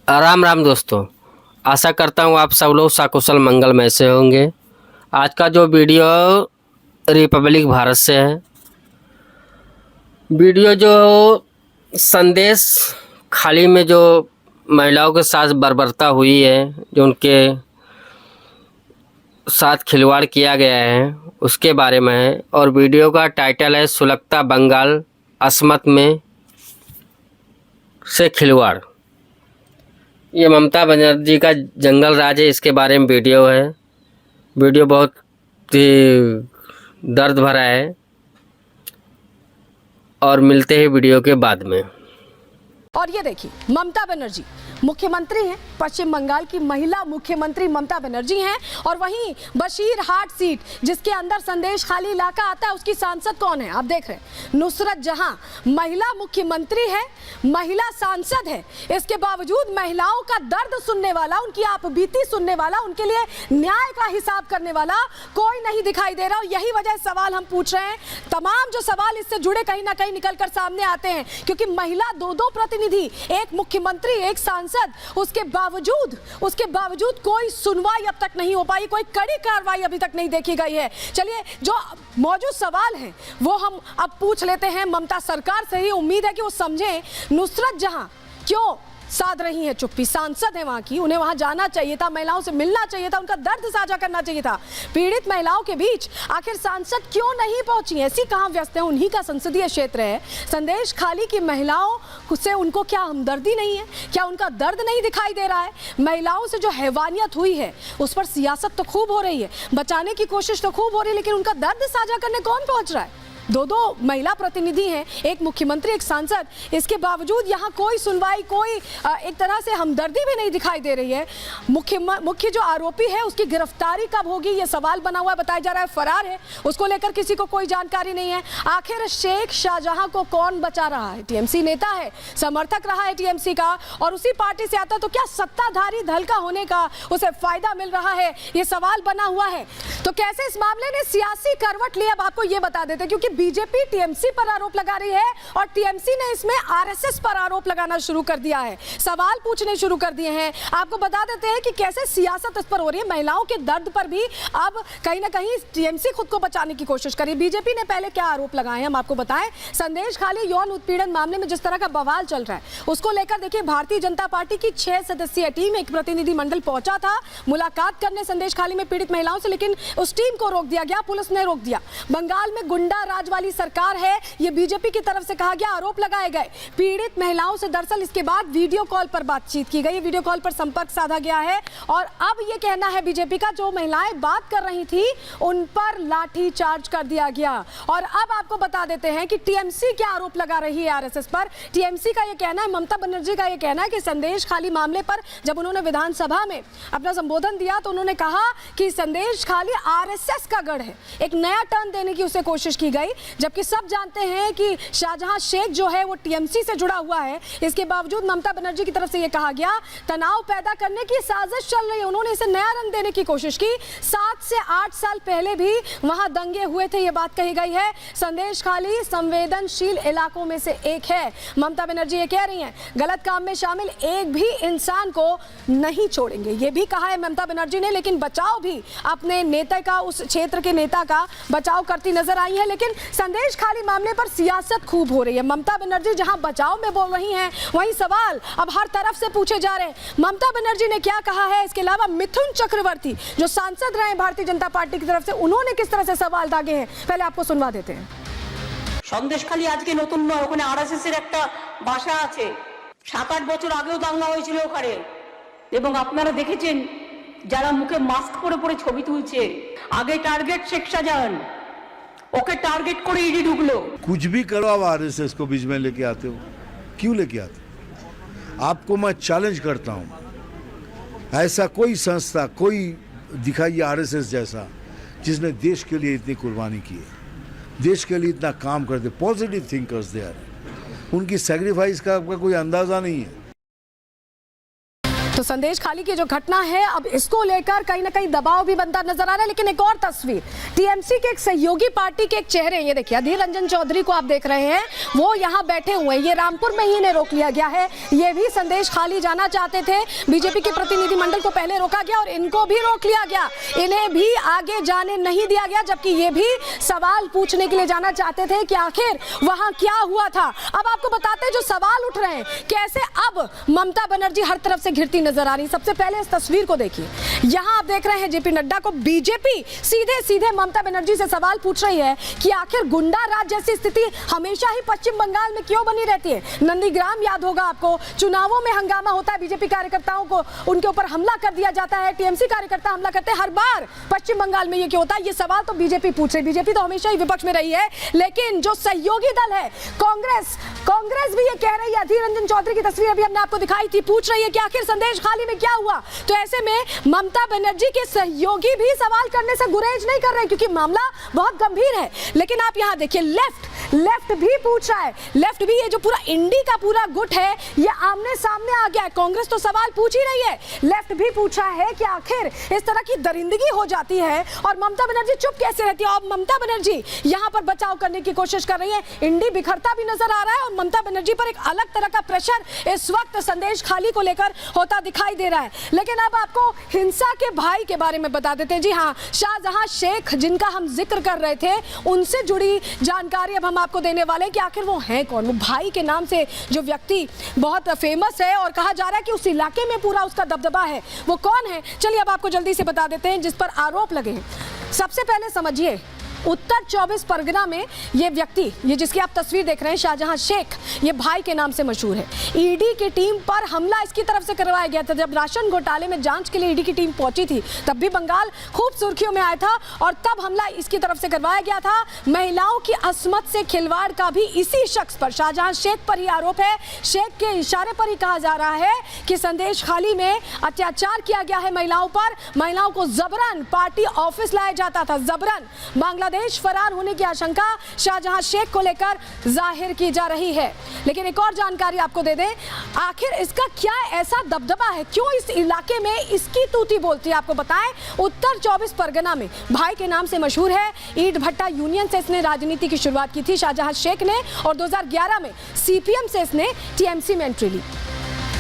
राम राम दोस्तों, आशा करता हूँ आप सब लोग सकुशल मंगलमय से होंगे। आज का जो वीडियो रिपब्लिक भारत से है, वीडियो जो संदेश खाली में जो महिलाओं के साथ बर्बरता हुई है, जो उनके साथ खिलवाड़ किया गया है, उसके बारे में है। और वीडियो का टाइटल है सुलगता बंगाल, अस्मत में से खिलवाड़। ये ममता बनर्जी का जंगल राज है, इसके बारे में वीडियो है। वीडियो बहुत ही दर्द भरा है और मिलते हैं वीडियो के बाद में। और ये देखिए, ममता बनर्जी मुख्यमंत्री हैं, पश्चिम बंगाल की महिला मुख्यमंत्री ममता बनर्जी हैं। और वहीं बशीरहाट सीट जिसके अंदर संदेश खाली इलाका आता है, उसकी सांसद कौन है? आप देख रहे हैं, नुसरत जहां महिला मुख्यमंत्री है, महिला सांसद है। इसके बावजूद महिलाओं का दर्द सुनने वाला, उनकी आपबीती सुनने वाला, उनके लिए न्याय का हिसाब करने वाला कोई नहीं दिखाई दे रहा। और यही वजह सवाल हम पूछ रहे हैं। तमाम जो सवाल इससे जुड़े कहीं ना कहीं निकल कर सामने आते हैं, क्योंकि महिला दो प्रतिनिधि, एक मुख्यमंत्री, एक सांसद, उसके बावजूद कोई सुनवाई अब तक नहीं हो पाई, कोई कड़ी कार्रवाई अभी तक नहीं देखी गई है। चलिए, जो मौजूद सवाल हैं वो हम अब पूछ लेते हैं ममता सरकार से ही। उम्मीद है कि वो समझें नुसरत जहां क्यों साध रही है चुप्पी। सांसद है वहां की, उन्हें वहां जाना चाहिए था, महिलाओं से मिलना चाहिए था, उनका दर्द साझा करना चाहिए था। पीड़ित महिलाओं के बीच आखिर सांसद क्यों नहीं पहुंची? ऐसी कहां व्यस्त है? उन्हीं का संसदीय क्षेत्र है। संदेश खाली की महिलाओं से उनको क्या हमदर्दी नहीं है? क्या उनका दर्द नहीं दिखाई दे रहा है? महिलाओं से जो हैवानियत हुई है उस पर सियासत तो खूब हो रही है, बचाने की कोशिश तो खूब हो रही है, लेकिन उनका दर्द साझा करने कौन पहुंच रहा है? दो महिला प्रतिनिधि हैं, एक मुख्यमंत्री, एक सांसद। इसके बावजूद यहाँ कोई सुनवाई, कोई एक तरह से हमदर्दी भी नहीं दिखाई दे रही है। मुख्य जो आरोपी है उसकी गिरफ्तारी कब होगी, ये सवाल बना हुआ है। बताया जा रहा है फरार है, उसको लेकर किसी को कोई जानकारी नहीं है। आखिर शेख शाहजहां को कौन बचा रहा है? टीएमसी नेता है, समर्थक रहा है टीएमसी का, और उसी पार्टी से आता, तो क्या सत्ताधारी दल का होने का उसे फायदा मिल रहा है? ये सवाल बना हुआ है। तो कैसे इस मामले ने सियासी करवट ली, अब आपको ये बता देते, क्योंकि बीजेपी टीएमसी पर आरोप लगा रही है और टीएमसी ने इसमें आरएसएस पर आरोप लगाना शुरू कर दिया है, सवाल पूछने शुरू कर दिए हैं। आपको बता देते हैं कि कैसे सियासत इस पर हो रही है। महिलाओं के दर्द पर भी अब कहीं ना कहीं टीएमसी खुद को बचाने की कोशिश कर रही है। बीजेपी ने पहले क्या आरोप लगाए हैं हम आपको बताएं। संदेश खाली यौन उत्पीड़न मामले में जिस तरह का बवाल चल रहा है, उसको लेकर देखिए, भारतीय जनता पार्टी की 6 सदस्यीय टीम, एक प्रतिनिधिमंडल पहुंचा था मुलाकात करने संदेश खाली में पीड़ित महिलाओं से, लेकिन उस टीम को रोक दिया गया, पुलिस ने रोक दिया। बंगाल में गुंडा राज वाली सरकार है, ये बीजेपी की तरफ से कहा गया, आरोप लगाए गए पीड़ित महिलाओं से। दरअसल इसके बाद वीडियो कॉल पर बातचीत की गई, वीडियो कॉल पर संपर्क साधा गया है। और अब ये कहना है बीजेपी का, जो महिलाएं बात कर रही थी उन पर लाठी चार्ज कर दिया गया। और अब आपको बता देते हैं कि टीएमसी क्या आरोप लगा रही है आरएसएस पर। टीएमसी का ये कहना है, ममता बनर्जी का ये कहना है कि संदेश खाली मामले पर जब उन्होंने विधानसभा में अपना संबोधन दिया तो उन्होंने कहा कि संदेश खाली आरएसएस का गढ़ है। एक नया टर्न देने की उसे कोशिश की गई, जबकि सब जानते हैं कि शाहजहां शेख जो है वो टीएमसी से जुड़ा हुआ है। इसके बावजूद ममता बनर्जी की तरफ से ये कहा गया, तनाव पैदा करने की साजिश चल रही है। उन्होंने इसे नया रंग देने की कोशिश की। 7 से 8 साल पहले भी वहां दंगे हुए थे, ये बात कही गई है। संदेश खाली संवेदनशील इलाकों में से एक है। ममता बनर्जी ये कह रही हैं, गलत काम में शामिल एक भी इंसान को नहीं छोड़ेंगे, ये भी कहा है ममता बनर्जी ने। लेकिन बचाव भी अपने नेता का, उस क्षेत्र के नेता का बचाव करती नजर आई है। लेकिन संदेश खाली मामले पर सियासत खूब हो रही है। ममता बनर्जी जहां बचाव में बोल रही हैं, वहीं सवाल अब हर तरफ से पूछे जा रहे हैं। ममता बनर्जी ने क्या कहा है? इसके अलावा मिथुन चक्रवर्ती जो सांसद रहे भारतीय जनता पार्टी की तरफ से, उन्होंने किस तरह से सवाल दागे हैं, पहले आपको सुनवा देते हैं। সন্দেশখালী আজকে নতুন নয়, ওখানে আরএসএস এর একটা বাসা আছে। 7-8 বছর আগেও দাঙ্গা হয়েছিল ওখানে, এবং আপনারা দেখেছেন যারা মুখে মাস্ক পরে পরে ছবি তুলছে। আগে target Sheikh Shahjahan, okay target করে ईडी ঢুকলো। कुछ भी करो आप आरएसएस को बीच में लेके आते हो, क्यों लेके आते हो? आपको मैं चैलेंज करता हूं, ऐसा कोई संस्था, कोई दिखाइए आरएसएस जैसा, जिसने देश के लिए इतनी कुर्बानी की है, देश के लिए इतना काम करते, पॉजिटिव थिंकर्स दे आर। उनकी सैक्रिफाइस का आपका कोई अंदाजा नहीं है। तो संदेश खाली की जो घटना है, अब इसको लेकर कहीं ना कहीं दबाव भी बनता नजर आ रहा है। लेकिन एक और तस्वीर, टीएमसी के एक सहयोगी पार्टी के एक चेहरे, ये देखिए अधीर रंजन चौधरी को आप देख रहे हैं, वो यहाँ बैठे हुए हैं। ये रामपुर में ही इन्हें रोक लिया गया है। ये भी संदेश खाली जाना चाहते थे, बीजेपी के प्रतिनिधिमंडल को पहले रोका गया और इनको भी रोक लिया गया, इन्हें भी आगे जाने नहीं दिया गया, जबकि ये भी सवाल पूछने के लिए जाना चाहते थे कि आखिर वहां क्या हुआ था। अब आपको बताते हैं जो सवाल उठ रहे हैं, कैसे अब ममता बनर्जी हर तरफ से घिरती नजर आ रही। सबसे पहले इस तस्वीर को देखिए, यहां आप देख रहे हैं जेपी नड्डा को बीजेपी सीधे सीधे ममता बनर्जी से सवाल पूछ रही है कि आखिर गुंडा राज जैसी स्थिति हमेशा ही पश्चिम बंगाल में क्यों बनी रहती है। नंदीग्राम याद होगा आपको, चुनावों में हंगामा होता है, बीजेपी कार्यकर्ताओं को उनके ऊपर हमला कर दिया जाता है, टीएमसी कार्यकर्ता हमला करते हैं, हर बार पश्चिम बंगाल में ये क्यों होता है। ये सवाल तो बीजेपी पूछ रही, बीजेपी तो हमेशा ही विपक्ष में रही है, लेकिन जो सहयोगी दल है कांग्रेस भी ये कह रही है। अधीर रंजन चौधरी की तस्वीर अभी हमने आपको दिखाई थी, पूछ रही है कि आखिर संदेश खाली में क्या हुआ। तो ऐसे में ममता बनर्जी के सहयोगी भी सवाल करने से गुरेज नहीं कर रहे, क्योंकि मामला बहुत गंभीर है। लेकिन आप यहां देखिए, लेफ्ट भी पूछ रहा है, लेफ्ट भी, ये जो पूरा इंडी का पूरा गुट है ये आमने सामने आ गया है। कांग्रेस तो सवाल पूछ ही रही है, लेफ्ट भी पूछ रहा है कि आखिर इस तरह की दरिंदगी हो जाती है और ममता बनर्जी चुप कैसे रहती है। और ममता बनर्जी यहां पर बचाव करने की कोशिश कर रही है, इंडी बिखरता भी नजर आ रहा है और ममता बनर्जी पर एक अलग तरह का प्रेशर इस वक्त संदेश खाली को लेकर होता दिखाई दे रहा है। लेकिन अब आपको हिंसा के भाई के बारे में बता देते हैं। जी हाँ, शाहजहां शेख जिनका हम जिक्र कर रहे थे, उनसे जुड़ी जानकारी अब हम आपको देने वाले हैं कि आखिर वो हैं कौन। वो भाई के नाम से जो व्यक्ति बहुत फेमस है और कहा जा रहा है कि उस इलाके में पूरा उसका दबदबा है, वो कौन है, चलिए अब आपको जल्दी से बता देते हैं जिस पर आरोप लगे हैं। सबसे पहले समझिए, उत्तर 24 परगना में ये व्यक्ति, ये जिसकी आप तस्वीर देख रहे हैं, शाहजहां शेख, ये भाई के नाम से मशहूर है। ईडी की टीम पर हमला इसकी तरफ से करवाया गया था। जब राशन घोटाले में जांच के लिए ईडी की टीम पहुंची थी, तब भी बंगाल खूब सुर्खियों में आया था और तब हमला इसकी तरफ से करवाया गया था। महिलाओं की अस्मत से खिलवाड़ का भी इसी शख्स पर, शाहजहां शेख पर ही आरोप है। शेख के इशारे पर ही कहा जा रहा है कि संदेश खाली में अत्याचार किया गया है महिलाओं पर, महिलाओं को जबरन पार्टी ऑफिस लाया जाता था, जबरन। बांग्लादेश फरार होने की आशंका शाहजहां शेख को लेकर जाहिर की जा रही है। लेकिन एक और जानकारी आपको दे दें, आखिर इसका क्या ऐसा दबदबा है, क्यों इस इलाके में इसकी तूती बोलती है। आपको बताएं, उत्तर 24 परगना में भाई के नाम से मशहूर है। ईंट भट्टा यूनियन से इसने राजनीति की शुरुआत की थी शाहजहां शेख ने, और 2011 में सीपीएम से इसने टीएमसी में एंट्री ली,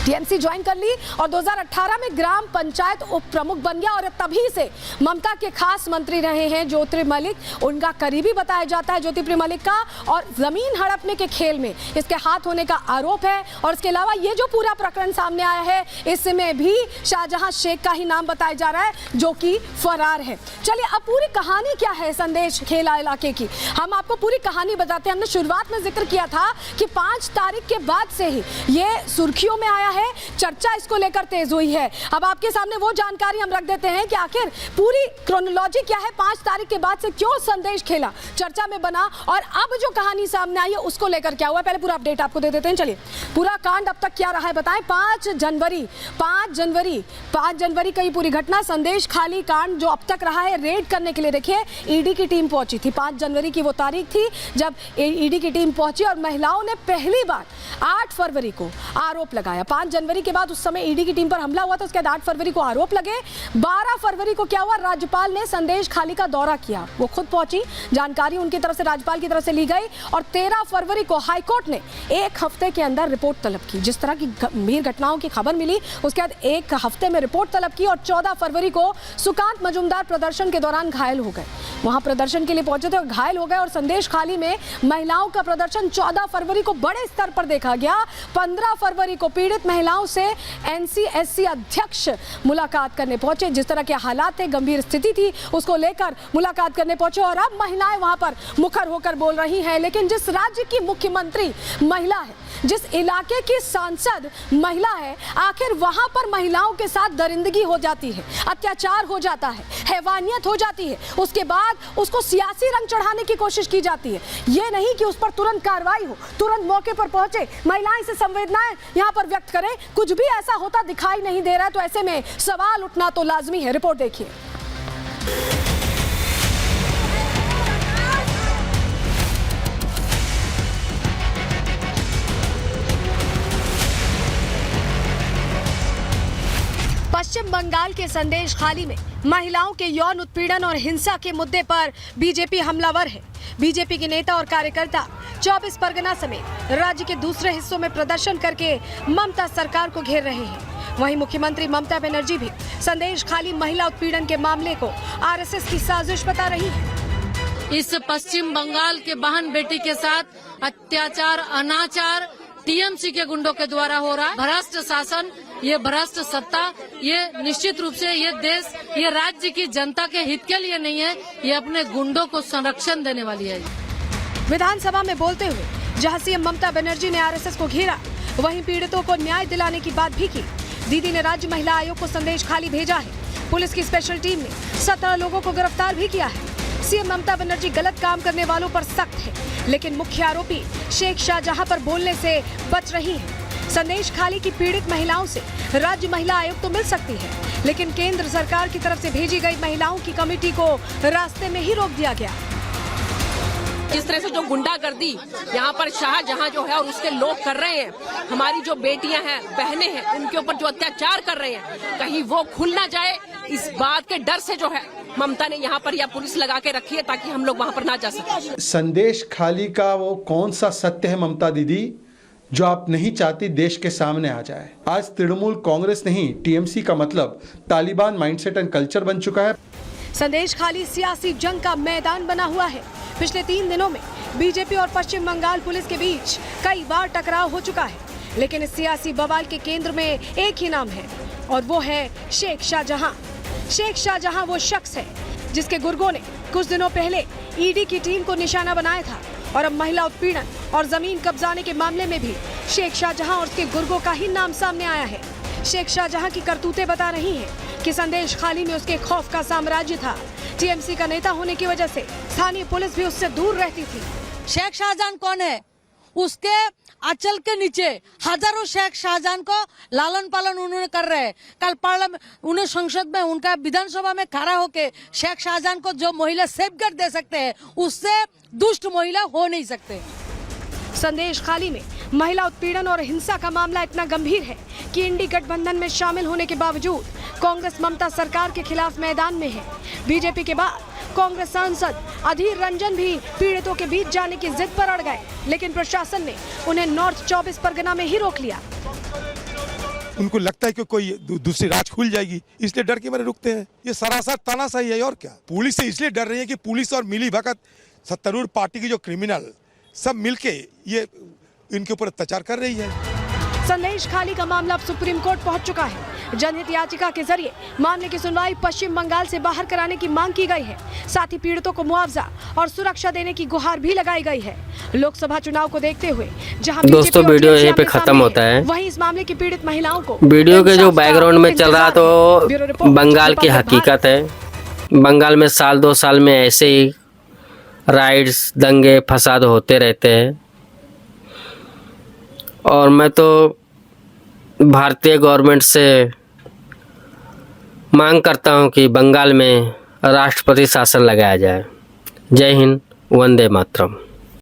टीएमसी ज्वाइन कर ली और 2018 में ग्राम पंचायत उप प्रमुख बन गया। और तभी से ममता के खास मंत्री रहे हैं ज्योति मलिक, उनका करीबी बताया जाता है ज्योति मलिक का, और जमीन हड़पने के खेल में इसके हाथ होने का आरोप है। और इसके अलावा ये जो पूरा प्रकरण सामने आया है, इसमें भी शाहजहां शेख का ही नाम बताया जा रहा है, जो कि फरार है। चलिए अब पूरी कहानी क्या है संदेश खेला इलाके की, हम आपको पूरी कहानी बताते हैं। हमने शुरुआत में जिक्र किया था कि 5 तारीख के बाद से ही ये सुर्खियों में आया है, चर्चा इसको लेकर तेज हुई है। अब आपके सामने वो जानकारी हम रख देते हैं कि आखिर पूरी क्रोनोलॉजी क्या है, 5 तारीख के बाद से क्यों संदेश खेला चर्चा में बना, और अब जो कहानी सामने आई है उसको लेकर क्या हुआ। पहले पूरा अपडेट आपको दे देते हैं। चलिए पूरा कांड अब तक क्या रहा है बताएं। 5 जनवरी का ये पूरी घटना, संदेश खाली कांड जो अब तक रहा है, रेड करने के लिए देखिए ईडी की टीम पहुंची थी। 5 जनवरी की वो तारीख थी जब ईडी की टीम पहुंची और महिलाओं ने पहली बार 8 फरवरी को आरोप लगाया। 5 जनवरी के बाद उस समय ईडी की टीम पर हमला हुआ था, उसके बाद 8 फरवरी को आरोप लगे। 12 फरवरी को क्या हुआ, राज्यपाल ने संदेश खाली का दौरा किया, वो खुद पहुंची, जानकारी उनकी तरफ से राज्यपाल की तरफ से ली गई। और 13 फरवरी को हाईकोर्ट ने 1 हफ्ते के अंदर रिपोर्ट तलब की। जिस तरह की गंभीर घटनाओं की खबर मिली, उसके बाद 1 हफ्ते में रिपोर्ट तलब की। और 14 फरवरी को सुकांत मजूमदार प्रदर्शन के दौरान घायल हो गए, वहां प्रदर्शन के लिए पहुंचे थे और घायल हो गए। और संदेश खाली में महिलाओं का प्रदर्शन 14 फरवरी को बड़े स्तर पर देखा गया। 15 फरवरी को पीड़ित महिलाओं से एनसीएससी अध्यक्ष मुलाकात करने पहुंचे। जिस तरह के हालात थे, गंभीर स्थिति थी, उसको लेकर मुलाकात करने पहुंचे और अब महिलाएं वहां पर मुखर होकर बोल रही हैं। लेकिन जिस राज्य की मुख्यमंत्री महिला है, जिस इलाके की सांसद महिला है, आखिर वहां पर महिलाओं के साथ दरिंदगी हो जाती है, अत्याचार हो जाता है, हैवानियत हो जाती है, उसके बाद उसको सियासी रंग चढ़ाने की कोशिश की जाती है। ये नहीं कि उस पर तुरंत कार्रवाई हो, तुरंत मौके पर पहुंचे, महिलाएं से संवेदनाएं यहां पर व्यक्त करें, कुछ भी ऐसा होता दिखाई नहीं दे रहा है। तो ऐसे में सवाल उठना तो लाजमी है। रिपोर्ट देखिए। पश्चिम बंगाल के संदेश खाली में महिलाओं के यौन उत्पीड़न और हिंसा के मुद्दे पर बीजेपी हमलावर है। बीजेपी के नेता और कार्यकर्ता 24 परगना समेत राज्य के दूसरे हिस्सों में प्रदर्शन करके ममता सरकार को घेर रहे हैं। वहीं मुख्यमंत्री ममता बनर्जी भी संदेश खाली महिला उत्पीड़न के मामले को आरएसएस की साजिश बता रही है। इस पश्चिम बंगाल के बहन बेटी के साथ अत्याचार, अनाचार टीएमसी के गुंडों के द्वारा हो रहा है। भ्रष्ट शासन, ये भ्रष्ट सत्ता, ये निश्चित रूप से ये देश, ये राज्य की जनता के हित के लिए नहीं है, ये अपने गुंडों को संरक्षण देने वाली है। विधानसभा में बोलते हुए जहां सीएम ममता बनर्जी ने आरएसएस को घेरा, वहीं पीड़ितों को न्याय दिलाने की बात भी की। दीदी ने राज्य महिला आयोग को संदेश खाली भेजा है। पुलिस की स्पेशल टीम ने 17 लोगों को गिरफ्तार भी किया है। सीएम ममता बनर्जी गलत काम करने वालों पर सख्त है, लेकिन मुख्य आरोपी शेख शाहजहां पर बोलने से बच रही है। संदेश खाली की पीड़ित महिलाओं से राज्य महिला आयोग तो मिल सकती है, लेकिन केंद्र सरकार की तरफ से भेजी गई महिलाओं की कमेटी को रास्ते में ही रोक दिया गया। जिस तरह से जो गुंडागर्दी यहाँ पर शाहजहां जो है और उसके लोग कर रहे हैं, हमारी जो बेटियां हैं, बहनें हैं, उनके ऊपर जो अत्याचार कर रहे हैं, कहीं वो खुल ना जाए, इस बात के डर से जो है ममता ने यहाँ पर या पुलिस लगा के रखी है ताकि हम लोग वहाँ पर ना जा सकें। संदेश खाली का वो कौन सा सत्य है ममता दीदी जो आप नहीं चाहती देश के सामने आ जाए? आज तृणमूल कांग्रेस नहीं, टीएमसी का मतलब तालिबान माइंडसेट एंड कल्चर बन चुका है। संदेश खाली सियासी जंग का मैदान बना हुआ है। पिछले 3 दिनों में बीजेपी और पश्चिम बंगाल पुलिस के बीच कई बार टकराव हो चुका है, लेकिन इस सियासी बवाल के केंद्र में एक ही नाम है और वो है शेख शाहजहां। शेख शाहजहां वो शख्स है जिसके गुर्गों ने कुछ दिनों पहले ईडी की टीम को निशाना बनाया था और अब महिला उत्पीड़न और जमीन कब्जाने के मामले में भी शेख शाहजहां और उसके गुर्गों का ही नाम सामने आया है। शेख शाहजहां की करतूतें बता रही हैं कि संदेश खाली में उसके खौफ का साम्राज्य था। टीएमसी का नेता होने की वजह से स्थानीय पुलिस भी उससे दूर रहती थी। शेख शाहजहां कौन है? उसके आंचल के नीचे हजारों शेख शाहजहां को लालन पालन उन्होंने कर रहे हैं। कल पार्लियामेंट, उन्हें संसद में, उनका विधानसभा में खड़ा होके शेख शाहजहां को जो महिला सेफगार्ड दे सकते हैं, उससे दुष्ट महिला हो नहीं सकते। संदेश खाली में महिला उत्पीड़न और हिंसा का मामला इतना गंभीर है कि इंडी गठबंधन में शामिल होने के बावजूद कांग्रेस ममता सरकार के खिलाफ मैदान में है। बीजेपी के बाद कांग्रेस सांसद अधीर रंजन भी पीड़ितों के बीच जाने की जिद पर अड़ गए, लेकिन प्रशासन ने उन्हें नॉर्थ 24 परगना में ही रोक लिया। उनको लगता है कि कोई दूसरी राज खुल जाएगी, इसलिए डर के मारे रुकते हैं। ये सरासर तानाशाही है और क्या। पुलिस से इसलिए डर रही है कि पुलिस और मिली भगत सत्तारूढ़ पार्टी की जो क्रिमिनल सब मिलके ये इनके ऊपर अत्याचार कर रही है। संदेश खाली का मामला अब सुप्रीम कोर्ट पहुंच चुका है। जनहित याचिका के जरिए मामले की सुनवाई पश्चिम बंगाल से बाहर कराने की मांग की गई है। साथ ही पीड़ितों को मुआवजा और सुरक्षा देने की गुहार भी लगाई गई है। लोकसभा चुनाव को देखते हुए जहां दोस्तों वीडियो यहीं पे खत्म होता है। वहीं इस मामले की पीड़ित महिलाओं को वीडियो के जो बैकग्राउंड में चल रहा तो बंगाल की हकीकत है। बंगाल में साल 2 साल में ऐसे ही राइड्स, दंगे, फसाद होते रहते हैं और मैं तो भारतीय गवर्नमेंट से मांग करता हूं कि बंगाल में राष्ट्रपति शासन लगाया जाए। जय हिंद, वंदे मातरम।